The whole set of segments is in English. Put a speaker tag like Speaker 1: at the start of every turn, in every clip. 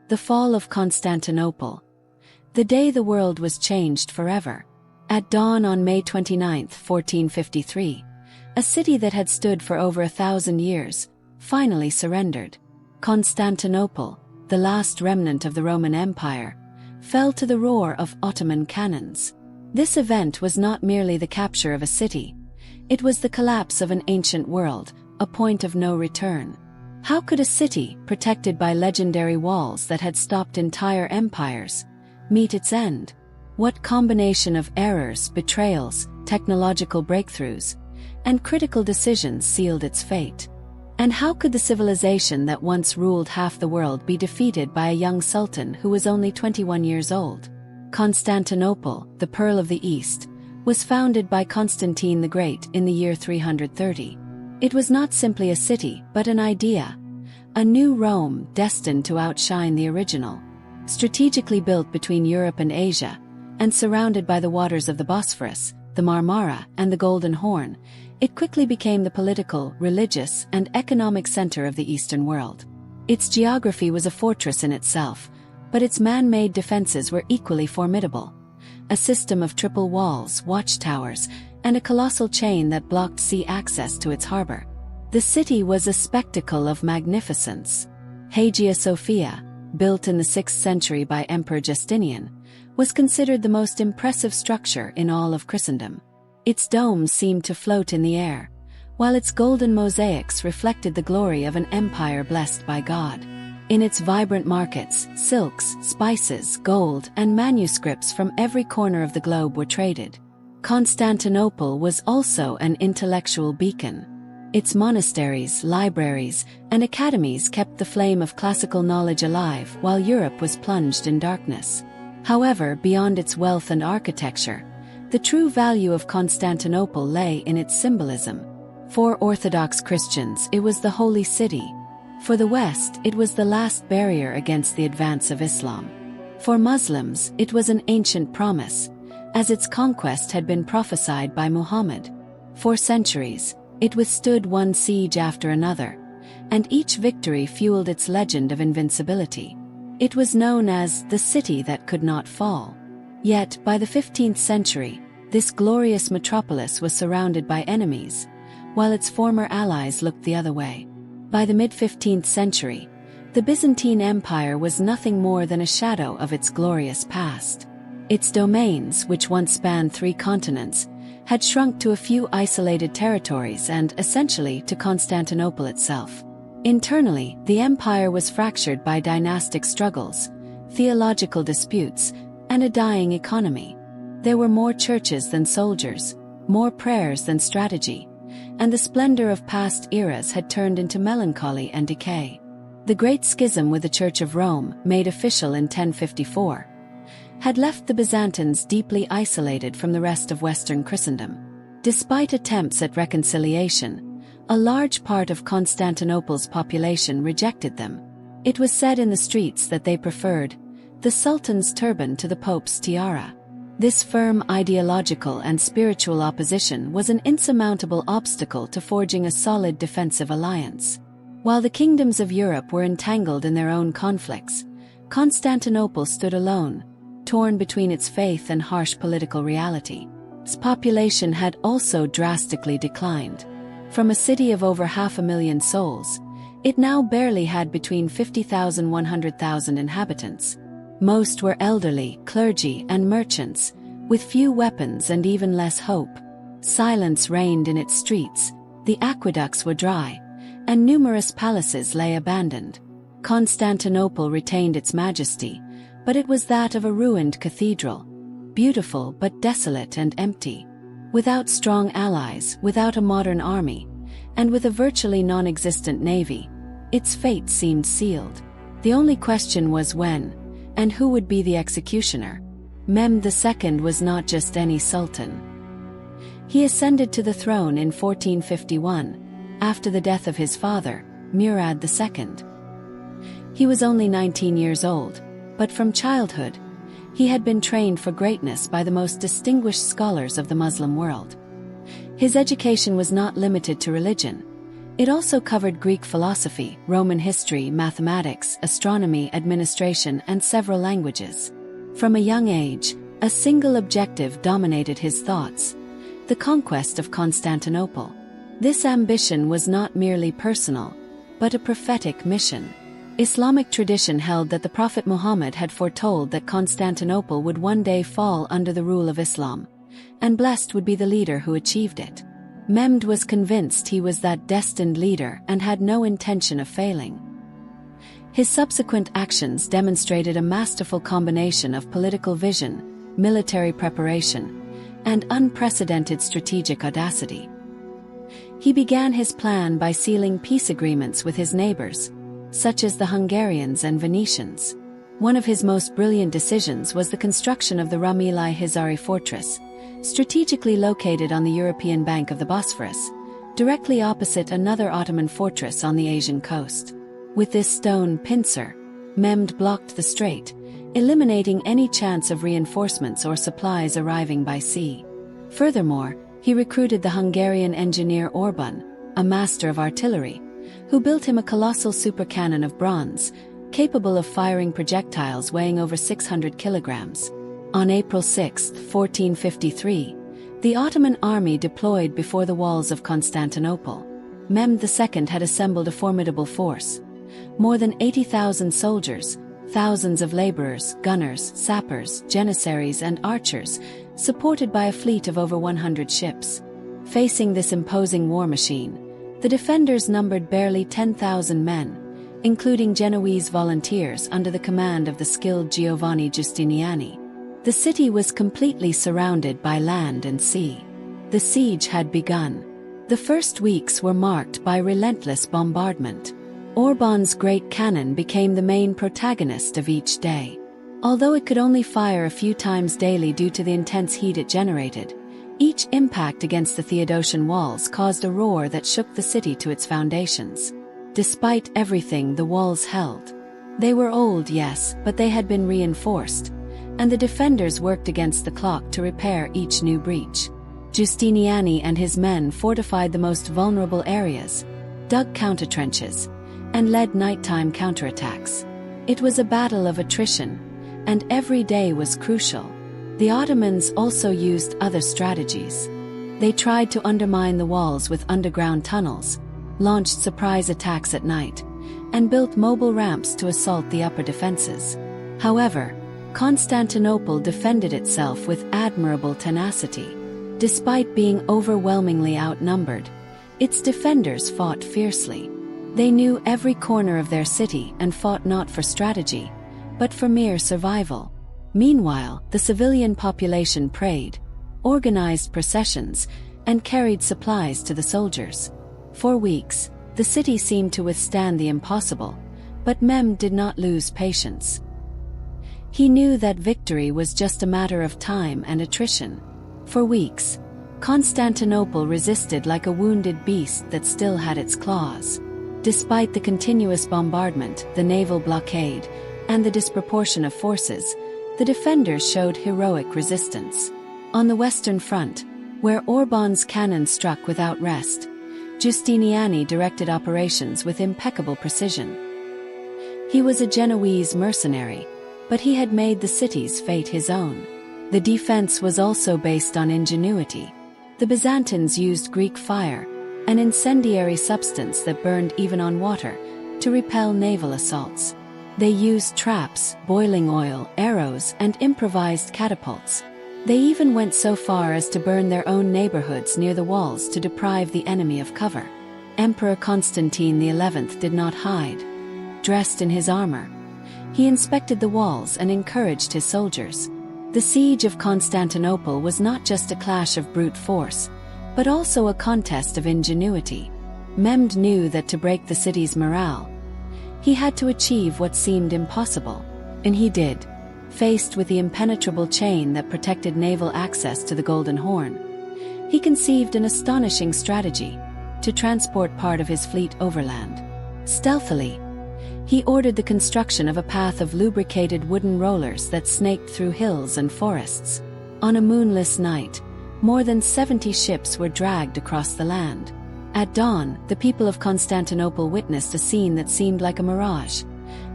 Speaker 1: The fall of Constantinople. The day the world was changed forever. At dawn on May 29, 1453, a city that had stood for over 1,000 years, finally surrendered. Constantinople, the last remnant of the Roman Empire, fell to the roar of Ottoman cannons. This event was not merely the capture of a city, it was the collapse of an ancient world, a point of no return. How could a city, protected by legendary walls that had stopped entire empires, meet its end? What combination of errors, betrayals, technological breakthroughs, and critical decisions sealed its fate? And how could the civilization that once ruled half the world be defeated by a young sultan who was only 21 years old? Constantinople, the Pearl of the East, was founded by Constantine the Great in the year 330. It was not simply a city, but an idea. A new Rome destined to outshine the original. Strategically built between Europe and Asia, and surrounded by the waters of the Bosphorus, the Marmara, and the Golden Horn, it quickly became the political, religious, and economic center of the Eastern world. Its geography was a fortress in itself, but its man-made defenses were equally formidable. A system of triple walls, watchtowers, and a colossal chain that blocked sea access to its harbor. The city was a spectacle of magnificence. Hagia Sophia, built in the 6th century by Emperor Justinian, was considered the most impressive structure in all of Christendom. Its dome seemed to float in the air, while its golden mosaics reflected the glory of an empire blessed by God. In its vibrant markets, silks, spices, gold, and manuscripts from every corner of the globe were traded. Constantinople was also an intellectual beacon. Its monasteries, libraries, and academies kept the flame of classical knowledge alive while Europe was plunged in darkness. However, beyond its wealth and architecture, the true value of Constantinople lay in its symbolism. For Orthodox Christians, it was the holy city. For the West, it was the last barrier against the advance of Islam. For Muslims, it was an ancient promise, as its conquest had been prophesied by Muhammad. For centuries, it withstood one siege after another, and each victory fueled its legend of invincibility. It was known as the city that could not fall. Yet, by the 15th century, this glorious metropolis was surrounded by enemies, while its former allies looked the other way. By the mid-15th century, the Byzantine Empire was nothing more than a shadow of its glorious past. Its domains, which once spanned 3 continents, had shrunk to a few isolated territories and, essentially, to Constantinople itself. Internally, the empire was fractured by dynastic struggles, theological disputes, and a dying economy. There were more churches than soldiers, more prayers than strategy, and the splendor of past eras had turned into melancholy and decay. The Great Schism with the Church of Rome, made official in 1054, had left the Byzantines deeply isolated from the rest of Western Christendom. Despite attempts at reconciliation, a large part of Constantinople's population rejected them. It was said in the streets that they preferred the Sultan's turban to the Pope's tiara. This firm ideological and spiritual opposition was an insurmountable obstacle to forging a solid defensive alliance. While the kingdoms of Europe were entangled in their own conflicts, Constantinople stood alone, torn between its faith and harsh political reality. Its population had also drastically declined. From a city of over 500,000 souls, it now barely had between 50,000 and 100,000 inhabitants. Most were elderly, clergy, and merchants, with few weapons and even less hope. Silence reigned in its streets, the aqueducts were dry, and numerous palaces lay abandoned. Constantinople retained its majesty, but it was that of a ruined cathedral, beautiful but desolate and empty. Without strong allies, without a modern army, and with a virtually non-existent navy, its fate seemed sealed. The only question was when, and who would be the executioner? Mehmed II was not just any sultan. He ascended to the throne in 1451, after the death of his father, Murad II. He was only 19 years old, but from childhood, he had been trained for greatness by the most distinguished scholars of the Muslim world. His education was not limited to religion. It also covered Greek philosophy, Roman history, mathematics, astronomy, administration, and several languages. From a young age, a single objective dominated his thoughts: the conquest of Constantinople. This ambition was not merely personal, but a prophetic mission. Islamic tradition held that the Prophet Muhammad had foretold that Constantinople would one day fall under the rule of Islam, and blessed would be the leader who achieved it. Mehmed was convinced he was that destined leader and had no intention of failing. His subsequent actions demonstrated a masterful combination of political vision, military preparation, and unprecedented strategic audacity. He began his plan by sealing peace agreements with his neighbors, such as the Hungarians and Venetians. One of his most brilliant decisions was the construction of the Rumeli-Hizari fortress, strategically located on the European bank of the Bosphorus, directly opposite another Ottoman fortress on the Asian coast. With this stone pincer, Mehmed blocked the strait, eliminating any chance of reinforcements or supplies arriving by sea. Furthermore, he recruited the Hungarian engineer Orban, a master of artillery, who built him a colossal supercannon of bronze, capable of firing projectiles weighing over 600 kilograms. On April 6, 1453, the Ottoman army deployed before the walls of Constantinople. Mehmed II had assembled a formidable force. More than 80,000 soldiers, thousands of laborers, gunners, sappers, janissaries, and archers, supported by a fleet of over 100 ships. Facing this imposing war machine, the defenders numbered barely 10,000 men, including Genoese volunteers under the command of the skilled Giovanni Giustiniani. The city was completely surrounded by land and sea. The siege had begun. The first weeks were marked by relentless bombardment. Orban's great cannon became the main protagonist of each day. Although it could only fire a few times daily due to the intense heat it generated, each impact against the Theodosian Walls caused a roar that shook the city to its foundations. Despite everything the walls held. They were old, yes, but they had been reinforced, and the defenders worked against the clock to repair each new breach. Giustiniani and his men fortified the most vulnerable areas, dug countertrenches, and led nighttime counterattacks. It was a battle of attrition, and every day was crucial. The Ottomans also used other strategies. They tried to undermine the walls with underground tunnels, launched surprise attacks at night, and built mobile ramps to assault the upper defenses. However, Constantinople defended itself with admirable tenacity. Despite being overwhelmingly outnumbered, its defenders fought fiercely. They knew every corner of their city and fought not for strategy, but for mere survival. Meanwhile, the civilian population prayed, organized processions, and carried supplies to the soldiers. For weeks, the city seemed to withstand the impossible, but Mehmed did not lose patience. He knew that victory was just a matter of time and attrition. For weeks, Constantinople resisted like a wounded beast that still had its claws. Despite the continuous bombardment, the naval blockade, and the disproportion of forces, the defenders showed heroic resistance. On the Western Front, where Orban's cannon struck without rest, Giustiniani directed operations with impeccable precision. He was a Genoese mercenary, but he had made the city's fate his own. The defense was also based on ingenuity. The Byzantines used Greek fire, an incendiary substance that burned even on water, to repel naval assaults. They used traps, boiling oil, arrows, and improvised catapults. They even went so far as to burn their own neighborhoods near the walls to deprive the enemy of cover. Emperor Constantine XI did not hide. Dressed in his armor, he inspected the walls and encouraged his soldiers. The siege of Constantinople was not just a clash of brute force, but also a contest of ingenuity. Mehmed knew that to break the city's morale, he had to achieve what seemed impossible, and he did. Faced with the impenetrable chain that protected naval access to the Golden Horn, he conceived an astonishing strategy: to transport part of his fleet overland. Stealthily, he ordered the construction of a path of lubricated wooden rollers that snaked through hills and forests. On a moonless night, more than 70 ships were dragged across the land. At dawn, the people of Constantinople witnessed a scene that seemed like a mirage.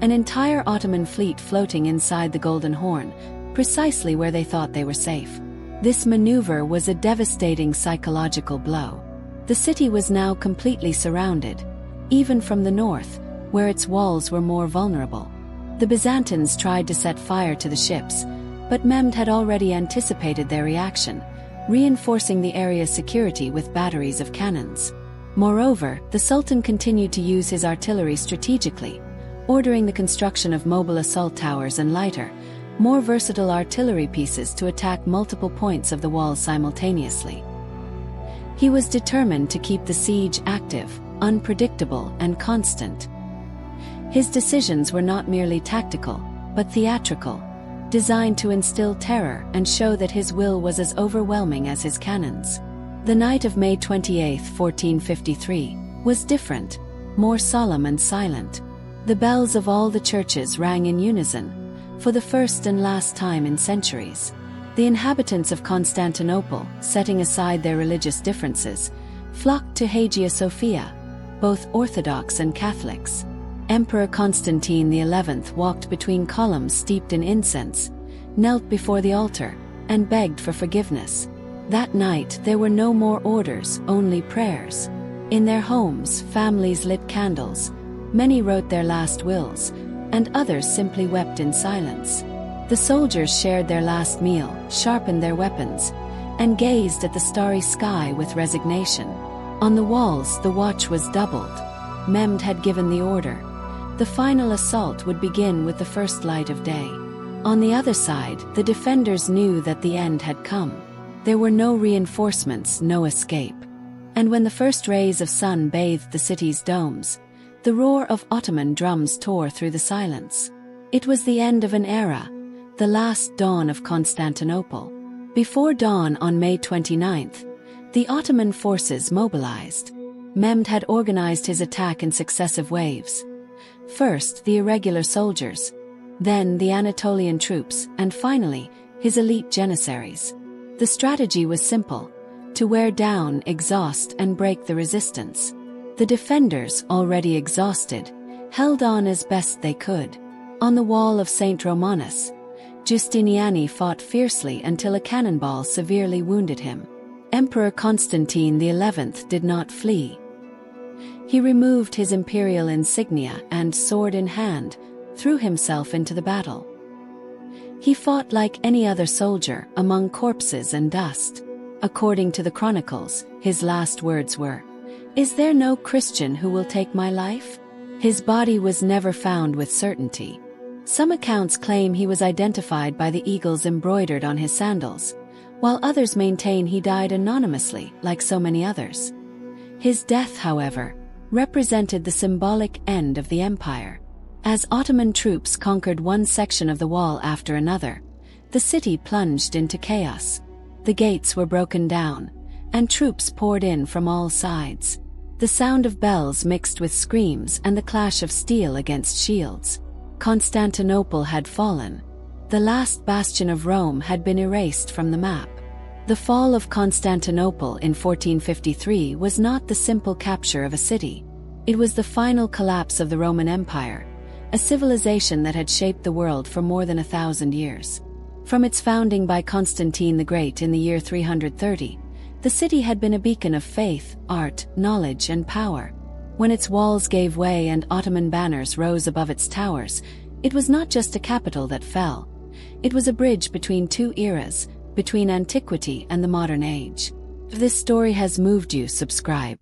Speaker 1: An entire Ottoman fleet floating inside the Golden Horn, precisely where they thought they were safe. This maneuver was a devastating psychological blow. The city was now completely surrounded, even from the north, where its walls were more vulnerable. The Byzantines tried to set fire to the ships, but Mehmed had already anticipated their reaction, reinforcing the area's security with batteries of cannons. Moreover, the Sultan continued to use his artillery strategically, ordering the construction of mobile assault towers and lighter, more versatile artillery pieces to attack multiple points of the wall simultaneously. He was determined to keep the siege active, unpredictable, and constant. His decisions were not merely tactical, but theatrical, designed to instill terror and show that his will was as overwhelming as his cannons. The night of May 28, 1453, was different, more solemn and silent. The bells of all the churches rang in unison, for the first and last time in centuries. The inhabitants of Constantinople, setting aside their religious differences, flocked to Hagia Sophia, both Orthodox and Catholics. Emperor Constantine XI walked between columns steeped in incense, knelt before the altar, and begged for forgiveness. That night there were no more orders, only prayers. In their homes, families lit candles, many wrote their last wills, and others simply wept in silence. The soldiers shared their last meal, sharpened their weapons, and gazed at the starry sky with resignation. On the walls the watch was doubled. Mehmed had given the order. The final assault would begin with the first light of day. On the other side, the defenders knew that the end had come. There were no reinforcements, no escape. And when the first rays of sun bathed the city's domes, the roar of Ottoman drums tore through the silence. It was the end of an era, the last dawn of Constantinople. Before dawn on May 29th, the Ottoman forces mobilized. Mehmed had organized his attack in successive waves. First, the irregular soldiers, then the Anatolian troops, and finally, his elite janissaries. The strategy was simple: to wear down, exhaust, and break the resistance. The defenders, already exhausted, held on as best they could. On the wall of St. Romanus, Giustiniani fought fiercely until a cannonball severely wounded him. Emperor Constantine XI did not flee. He removed his imperial insignia and, sword in hand, threw himself into the battle. He fought like any other soldier, among corpses and dust. According to the chronicles, his last words were, "Is there no Christian who will take my life?" His body was never found with certainty. Some accounts claim he was identified by the eagles embroidered on his sandals, while others maintain he died anonymously, like so many others. His death, however, represented the symbolic end of the empire. As Ottoman troops conquered one section of the wall after another, the city plunged into chaos. The gates were broken down, and troops poured in from all sides. The sound of bells mixed with screams and the clash of steel against shields. Constantinople had fallen. The last bastion of Rome had been erased from the map. The fall of Constantinople in 1453 was not the simple capture of a city. It was the final collapse of the Roman Empire, a civilization that had shaped the world for more than 1,000 years. From its founding by Constantine the Great in the year 330, the city had been a beacon of faith, art, knowledge, and power. When its walls gave way and Ottoman banners rose above its towers, it was not just a capital that fell. It was a bridge between two eras, between antiquity and the modern age. If this story has moved you, subscribe.